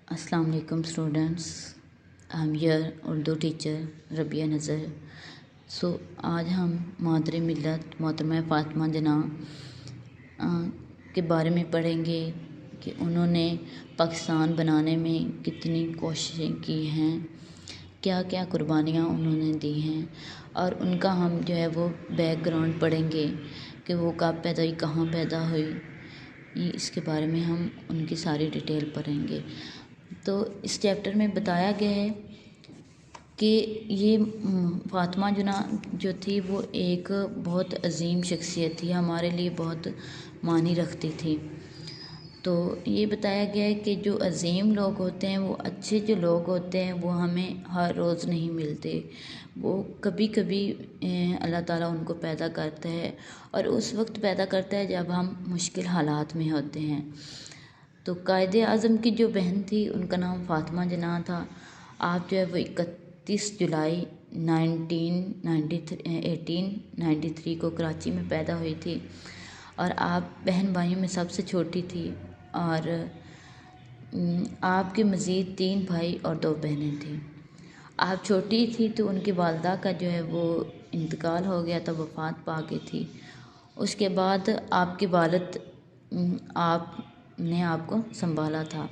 अस्सलाम वालेकुम students, I am your Urdu teacher Rabia नज़र। आज हम मादरे मिल्लत मोहतरमा फ़ातिमा जना के बारे में पढ़ेंगे कि उन्होंने पाकिस्तान बनाने में कितनी कोशिशें की हैं, क्या क्या कुर्बानियाँ उन्होंने दी हैं और उनका हम जो है वो बैकग्राउंड पढ़ेंगे कि वो कब पैदा हुई, कहाँ पैदा हुई। इसके बारे में हम उनकी सारी डिटेल पढ़ेंगे। तो इस चैप्टर में बताया गया है कि ये फ़ातिमा जना जो थी वो एक बहुत अजीम शख्सियत थी, हमारे लिए बहुत मानी रखती थी। तो ये बताया गया है कि जो अजीम लोग होते हैं, वो अच्छे जो लोग होते हैं, वो हमें हर रोज़ नहीं मिलते। वो कभी कभी अल्लाह ताला उनको पैदा करता है और उस वक्त पैदा करता है जब हम मुश्किल हालात में होते हैं। तो कायदे आज़म की जो बहन थी उनका नाम फ़ातिमा जना था। आप जो है वो 31 जुलाई 1893 को कराची में पैदा हुई थी और आप बहन भाइयों में सबसे छोटी थी और आपके मज़ीद 3 भाई और 2 बहनें थीं। आप छोटी थी तो उनकी वालदा का जो है वो इंतकाल हो गया था, वफ़ात पा गई थी। उसके बाद आपके वालिद आपने आपको संभाला था।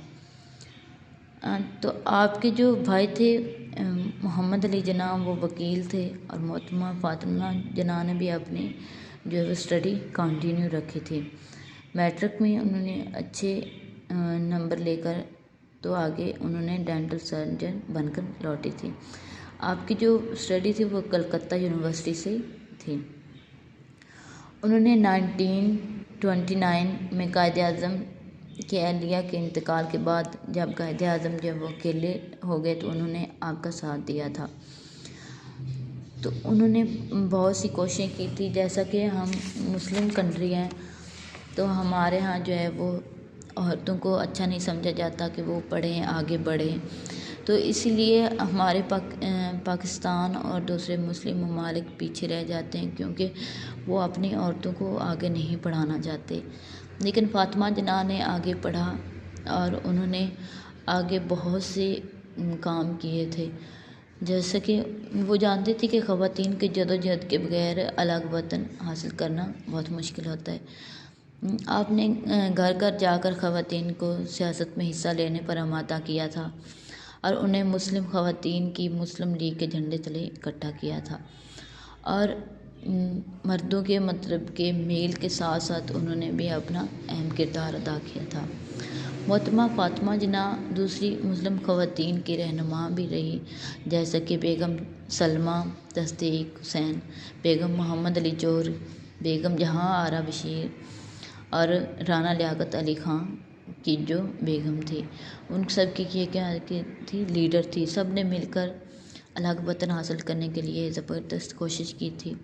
तो आपके जो भाई थे मोहम्मद अली जना, वो वकील थे और मोहतरमा फ़ातिमा जना ने भी अपनी जो है वो स्टडी कंटिन्यू रखी थी। मैट्रिक में उन्होंने अच्छे नंबर लेकर तो आगे उन्होंने डेंटल सर्जन बनकर लौटी थी। आपकी जो स्टडी थी वो कलकत्ता यूनिवर्सिटी से थी। उन्होंने 1929 में कायदे आज़म के अहलिया के इंतकाल के बाद जब कायदे आज़म जब वो अकेले हो गए तो उन्होंने आपका साथ दिया था। तो उन्होंने बहुत सी कोशिशें की थी। जैसा कि हम मुस्लिम कंट्री हैं तो हमारे यहाँ जो है वो औरतों को अच्छा नहीं समझा जाता कि वो पढ़ें, आगे बढ़ें। तो इसीलिए हमारे पाकिस्तान और दूसरे मुस्लिम ममालिक पीछे रह जाते हैं क्योंकि वो अपनी औरतों को आगे नहीं पढ़ाना चाहते। लेकिन फ़ातिमा जना ने आगे पढ़ा और उन्होंने आगे बहुत से काम किए थे। जैसे कि वो जानती थी कि ख़वातीन की जदोजहद के बगैर अलग वतन हासिल करना बहुत मुश्किल होता है। आपने घर घर जाकर ख़वातीन को सियासत में हिस्सा लेने पर आमादा किया था और उन्हें मुस्लिम ख़वातीन की मुस्लिम लीग के झंडे तले इकट्ठा किया था और मर्दों के मतलब के मेल के साथ साथ उन्होंने भी अपना अहम किरदार अदा किया था। मोहतरमा फ़ातिमा जना दूसरी मुस्लिम ख़वातीन की रहनुमा भी रही, जैसे कि बेगम सलमा तस्दीक हुसैन, बेगम मोहम्मद अली जोहर, बेगम जहाँ आरा बशीर और राना लियाकत अली ख़ां की जो बेगम थी। उन सब की ये क्या थी, लीडर थी। सब ने मिलकर अलग वतन हासिल करने के लिए ज़बरदस्त कोशिश की थी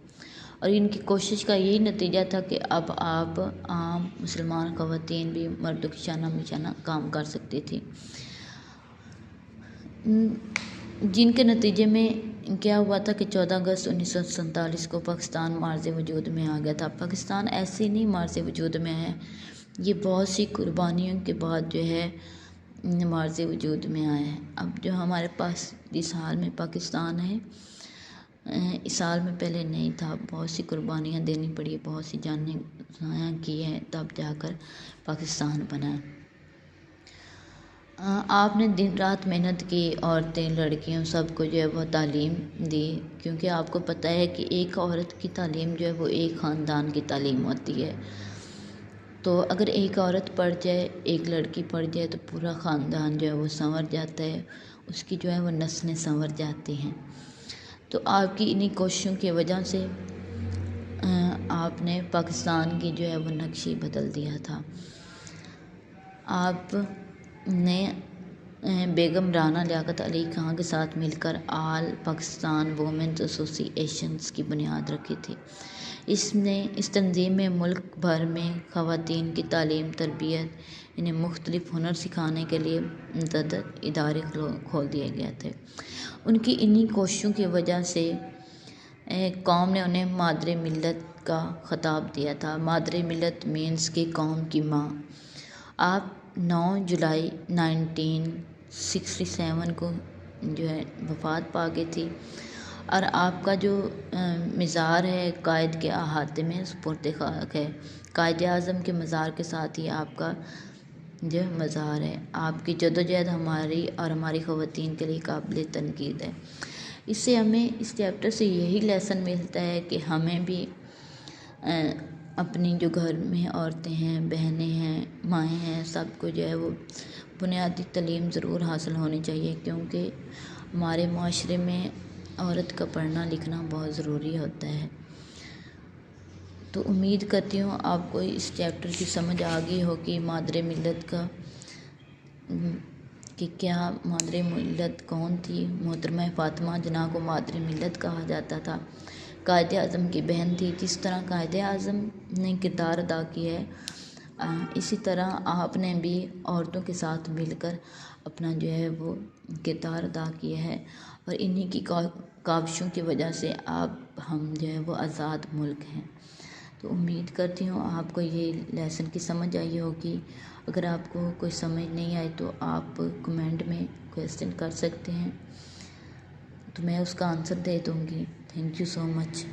और इनकी कोशिश का यही नतीजा था कि अब आप आम मुसलमान ख़वातीन भी मर्दों की शाना मिशाना काम कर सकती थी, जिनके नतीजे में क्या हुआ था कि 14 अगस्त 1947 को पाकिस्तान मार्ज़ वजूद में आ गया था। पाकिस्तान ऐसे नहीं मार्ज़ वजूद में है, ये बहुत सी कुर्बानियों के बाद जो है मार्ज़ वजूद में आया है। अब जो हमारे पास इस हाल में पाकिस्तान है, इस साल में पहले नहीं था। बहुत सी कुर्बानियाँ देनी पड़ी, बहुत सी जानें ज़ाया की हैं, तब जाकर पाकिस्तान बना। आपने दिन रात मेहनत की, औरतें लड़कियों सबको जो है वो तालीम दी, क्योंकि आपको पता है कि एक औरत की तालीम जो है वो एक ख़ानदान की तालीम होती है। तो अगर एक औरत पढ़ जाए, एक लड़की पढ़ जाए तो पूरा ख़ानदान जो है वो संवर जाता है, उसकी जो है वो नस्लें संवर जाती हैं। तो आपकी इन्हीं कोशिशों की वजह से आपने पाकिस्तान की जो है वो नक्शे बदल दिया था। आपने बेगम राना लियाकत अली ख़ां के साथ मिलकर आल पाकिस्तान वुमेन्स एसोसिएशंस की बुनियाद रखी थी। इस तंजीम में मुल्क भर में ख़वातीन की तालीम, तरबियत, इन्हें मुख्तलिफ हुनर सिखाने के लिए मुतअद्दिद इदारे खोल दिए गए थे। उनकी इन्हीं कोशिशों की वजह से कौम ने उन्हें मादरे मिल्लत का ख़िताब दिया था। मादरे मिल्लत मीन्स कि कौम की माँ। आप 9 जुलाई 19 1967 کو جو ہے وفات پا گئی تھی، اور آپ کا جو مزار ہے قائد کے احاطے میں سپرد خاک ہے۔ قائد اعظم کے مزار کے ساتھ ہی آپ کا جو مزار ہے۔ آپ کی جدوجہد ہماری اور ہماری خواتین کے لیے قابل تنقید ہے۔ اس سے ہمیں اس چیپٹر سے یہی لیسن ملتا ہے کہ ہمیں بھی اپنی جو گھر میں عورتیں ہیں، بہنیں ہیں، مائیں ہیں، سب کو جو ہے وہ بنیادی تعلیم ضرور حاصل ہونی چاہیے، کیونکہ ہمارے معاشرے میں عورت کا پڑھنا لکھنا بہت ضروری ہوتا ہے۔ تو امید کرتی ہوں آپ کو اس چیپٹر کی سمجھ آ گئی ہو کہ مادر ملت کا کہ کیا مادر ملت کون تھی۔ محترمہ فاطمہ جناح کو مادر ملت کہا جاتا تھا، قائد اعظم کی بہن تھی۔ جس طرح قائد اعظم نے کردار ادا کیا ہے، اسی طرح آپ نے بھی عورتوں کے ساتھ مل کر اپنا جو ہے وہ کردار ادا کیا ہے، اور انہی کی کاوشوں کی وجہ سے ہم جو ہے وہ آزاد ملک ہیں۔ تو امید کرتی ہوں آپ کو یہ لیسن کی سمجھ آئی ہوگی۔ اگر آپ کو کوئی سمجھ نہیں آئی تو آپ کمنٹ میں کویسچن کر سکتے ہیں، تو میں اس کا آنسر دے دوں گی۔ Thank you so much.